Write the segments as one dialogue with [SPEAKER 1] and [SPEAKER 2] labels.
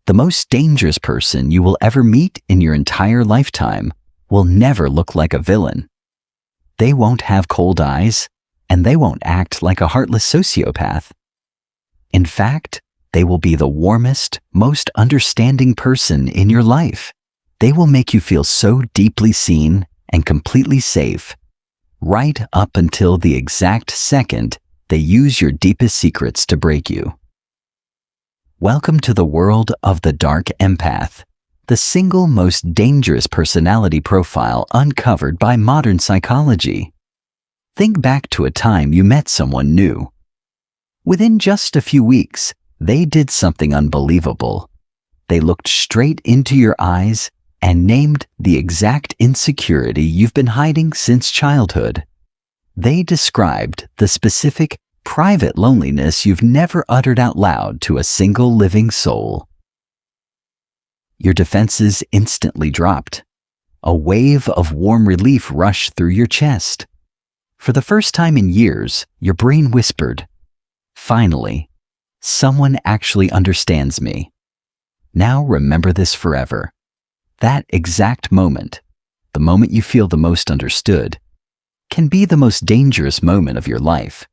[SPEAKER 1] The most dangerous person you will ever meet in your entire lifetime will never look like a villain. They won't have cold eyes, and they won't act like a heartless sociopath. In fact, they will be the warmest, most understanding person in your life. They will make you feel so deeply seen and completely safe, right up until the exact second they use your deepest secrets to break you. Welcome to the world of the Dark Empath, the single most dangerous personality profile uncovered by modern psychology. Think back to a time you met someone new. Within just a few weeks, they did something unbelievable. They looked straight into your eyes and named the exact insecurity you've been hiding since childhood. They described the specific, private loneliness you've never uttered out loud to a single living soul. Your defenses instantly dropped. A wave of warm relief rushed through your chest. For the first time in years, your brain whispered, "Finally, someone actually understands me." Now remember this forever. That exact moment, the moment you feel the most understood, can be the most dangerous moment of your life.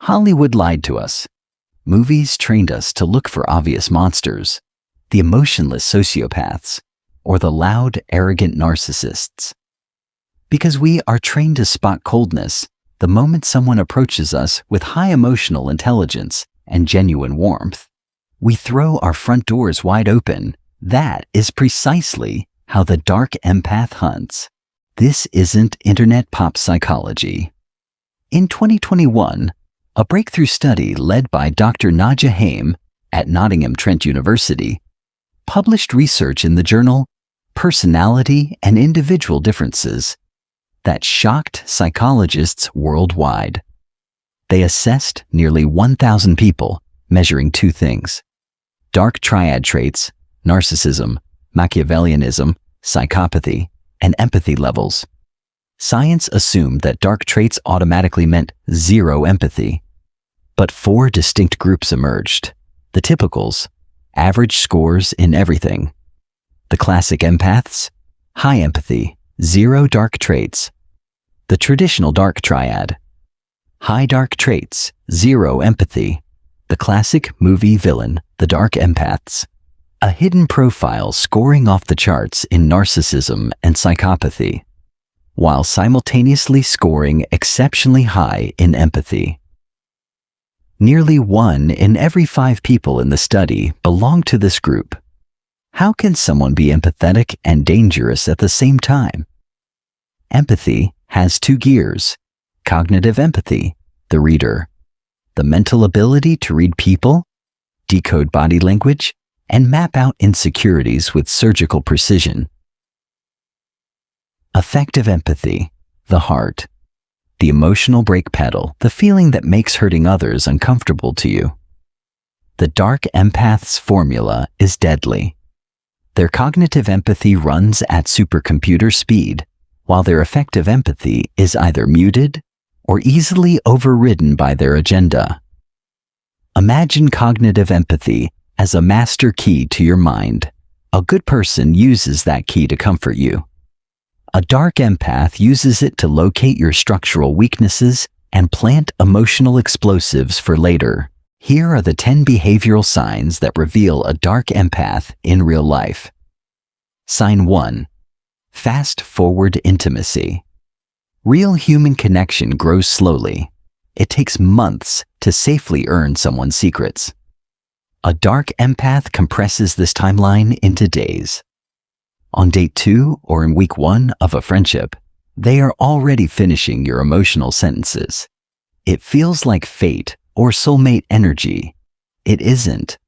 [SPEAKER 1] Hollywood lied to us. Movies trained us to look for obvious monsters, the emotionless sociopaths, or the loud, arrogant narcissists. Because we are trained to spot coldness the moment someone approaches us with high emotional intelligence and genuine warmth, we throw our front doors wide open. That is precisely how the Dark Empath hunts. This isn't internet pop psychology. In 2021, a breakthrough study led by Dr. Nadja Haim at Nottingham Trent University published research in the journal Personality and Individual Differences that shocked psychologists worldwide. They assessed nearly 1,000 people, measuring two things: dark triad traits, narcissism, Machiavellianism, psychopathy, and empathy levels. Science assumed that dark traits automatically meant zero empathy. But four distinct groups emerged. The typicals, average scores in everything. The classic empaths, high empathy, zero dark traits. The traditional dark triad, high dark traits, zero empathy. The classic movie villain, the dark empaths. A hidden profile scoring off the charts in narcissism and psychopathy, while simultaneously scoring exceptionally high in empathy. Nearly 1 in every 5 people in the study belong to this group. How can someone be empathetic and dangerous at the same time? Empathy has 2 gears: cognitive empathy, the reader, the mental ability to read people, decode body language, and map out insecurities with surgical precision. Affective empathy, the heart, the emotional brake pedal, the feeling that makes hurting others uncomfortable to you. The Dark Empath's formula is deadly. Their cognitive empathy runs at supercomputer speed, while their affective empathy is either muted or easily overridden by their agenda. Imagine cognitive empathy as a master key to your mind. A good person uses that key to comfort you. A dark empath uses it to locate your structural weaknesses and plant emotional explosives for later. Here are the 10 behavioral signs that reveal a dark empath in real life. Sign 1. Fast-forward intimacy. Real human connection grows slowly. It takes months to safely earn someone's secrets. A dark empath compresses this timeline into days. On date 2 or in week 1 of a friendship, they are already finishing your emotional sentences. It feels like fate or soulmate energy. It isn't.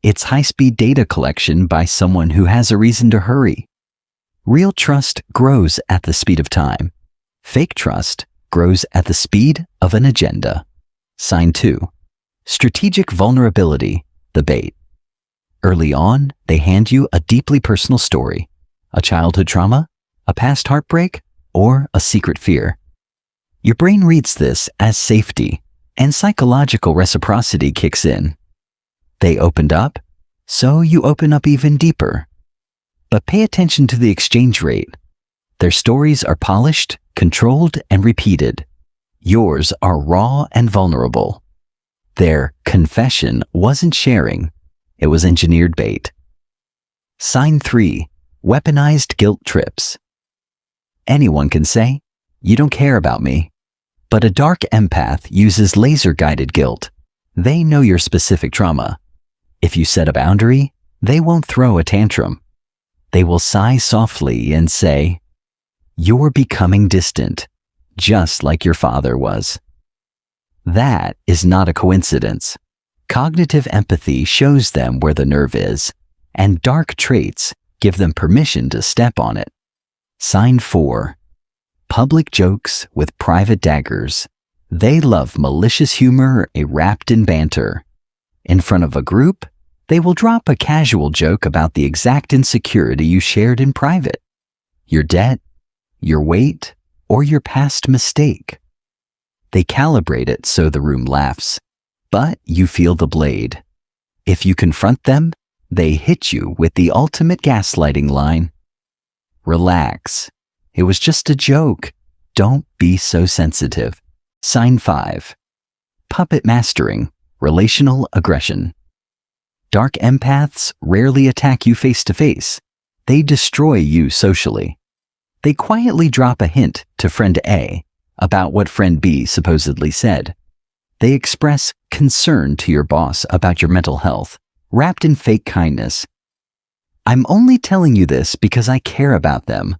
[SPEAKER 1] It's high-speed data collection by someone who has a reason to hurry. Real trust grows at the speed of time. Fake trust grows at the speed of an agenda. Sign 2. Strategic vulnerability, the bait. Early on, they hand you a deeply personal story, a childhood trauma, a past heartbreak, or a secret fear. Your brain reads this as safety, and psychological reciprocity kicks in. They opened up, So you open up even deeper. But pay attention to the exchange rate. Their stories are polished, controlled, and repeated. Yours are raw and vulnerable. Their confession wasn't sharing. It was engineered bait. Sign 3. Weaponized guilt trips. Anyone can say, "You don't care about me." But a dark empath uses laser-guided guilt. They know your specific trauma. If you set a boundary, they won't throw a tantrum. They will sigh softly and say, "You're becoming distant, just like your father was." That is not a coincidence. Cognitive empathy shows them where the nerve is, and dark traits give them permission to step on it. Sign 4. Public jokes with private daggers. They love malicious humor wrapped in banter. In front of a group, they will drop a casual joke about the exact insecurity you shared in private. Your debt, your weight, or your past mistake. They calibrate it so the room laughs, but you feel the blade. If you confront them, they hit you with the ultimate gaslighting line. Relax. It was just a joke. Don't be so sensitive. Sign 5. Puppet mastering. Relational aggression. Dark empaths rarely attack you face to face. They destroy you socially. They quietly drop a hint to friend A about what friend B supposedly said. They express concern to your boss about your mental health, wrapped in fake kindness. "I'm only telling you this because I care about them."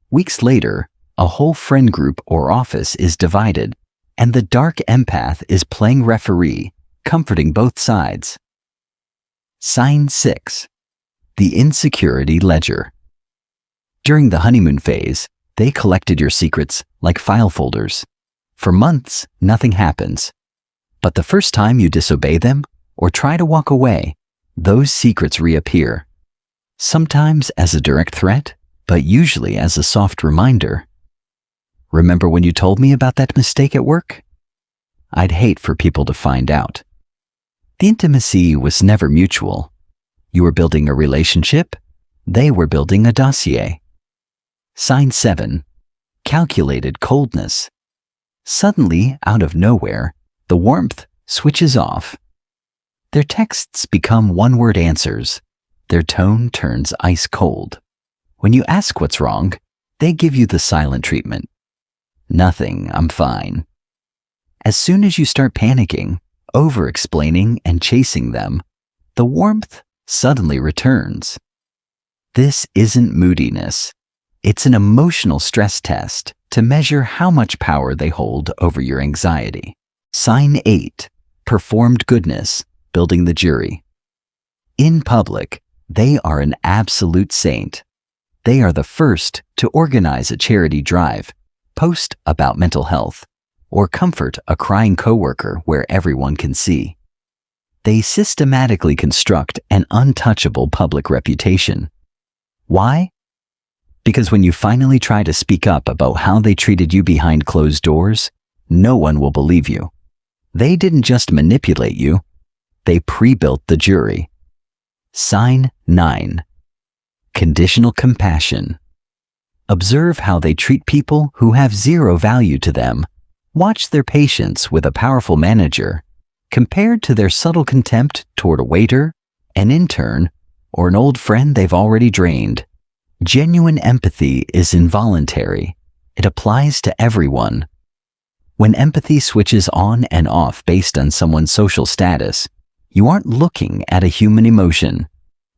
[SPEAKER 1] Weeks later, a whole friend group or office is divided, and the dark empath is playing referee, comforting both sides. Sign 6. The insecurity ledger. During the honeymoon phase, they collected your secrets like file folders. For months, nothing happens. But the first time you disobey them or try to walk away, those secrets reappear. Sometimes as a direct threat, but usually as a soft reminder. "Remember when you told me about that mistake at work?" I'd hate for people to find out. The intimacy was never mutual. You were building a relationship, they were building a dossier. Sign 7. Calculated coldness. Suddenly, out of nowhere, the warmth switches off. Their texts become one-word answers. Their tone turns ice cold. When you ask what's wrong, they give you the silent treatment. "Nothing, I'm fine." As soon as you start panicking, over-explaining, and chasing them, the warmth suddenly returns. This isn't moodiness. It's an emotional stress test to measure how much power they hold over your anxiety. Sign 8. Performed goodness, building the jury. In public, they are an absolute saint. They are the first to organize a charity drive, post about mental health, or comfort a crying coworker where everyone can see. They systematically construct an untouchable public reputation. Why? Because when you finally try to speak up about how they treated you behind closed doors, no one will believe you. They didn't just manipulate you, they pre-built the jury. Sign 9. Conditional compassion. Observe how they treat people who have zero value to them. Watch their patience with a powerful manager compared to their subtle contempt toward a waiter, an intern, or an old friend they've already drained. Genuine empathy is involuntary. It applies to everyone. When empathy switches on and off based on someone's social status, you aren't looking at a human emotion.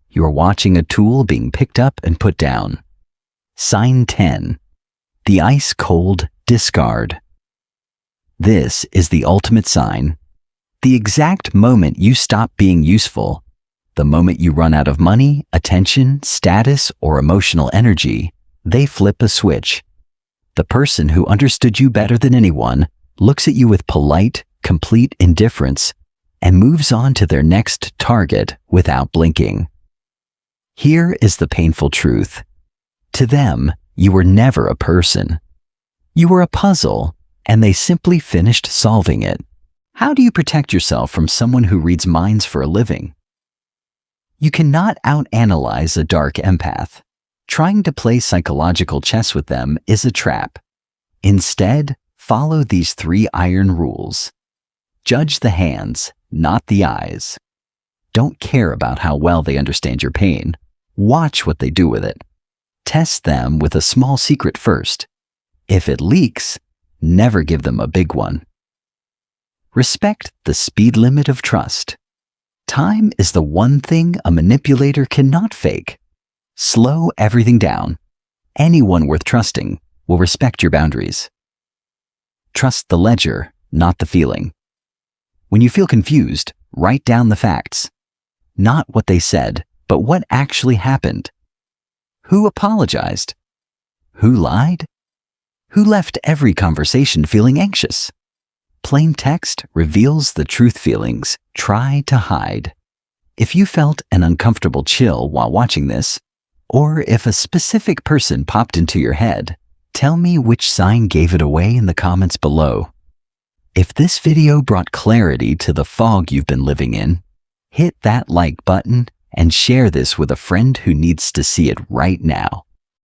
[SPEAKER 1] You are watching a tool being picked up and put down. Sign 10. The ice-cold discard. This is the ultimate sign. The exact moment you stop being useful, the moment you run out of money, attention, status, or emotional energy, they flip a switch. The person who understood you better than anyone looks at you with polite, complete indifference and moves on to their next target without blinking. Here is the painful truth. To them, you were never a person. You were a puzzle, and they simply finished solving it. How do you protect yourself from someone who reads minds for a living? You cannot out-analyze a dark empath. Trying to play psychological chess with them is a trap. Instead, follow these 3 iron rules. Judge the hands, not the eyes. Don't care about how well they understand your pain. Watch what they do with it. Test them with a small secret first. If it leaks, never give them a big one. Respect the speed limit of trust. Time is the one thing a manipulator cannot fake. Slow everything down. Anyone worth trusting will respect your boundaries. Trust the ledger, not the feeling. When you feel confused, write down the facts. Not what they said, but what actually happened. Who apologized? Who lied? Who left every conversation feeling anxious? Plain text reveals the truth feelings try to hide. If you felt an uncomfortable chill while watching this, or if a specific person popped into your head, tell me which sign gave it away in the comments below. If this video brought clarity to the fog you've been living in, hit that like button and share this with a friend who needs to see it right now.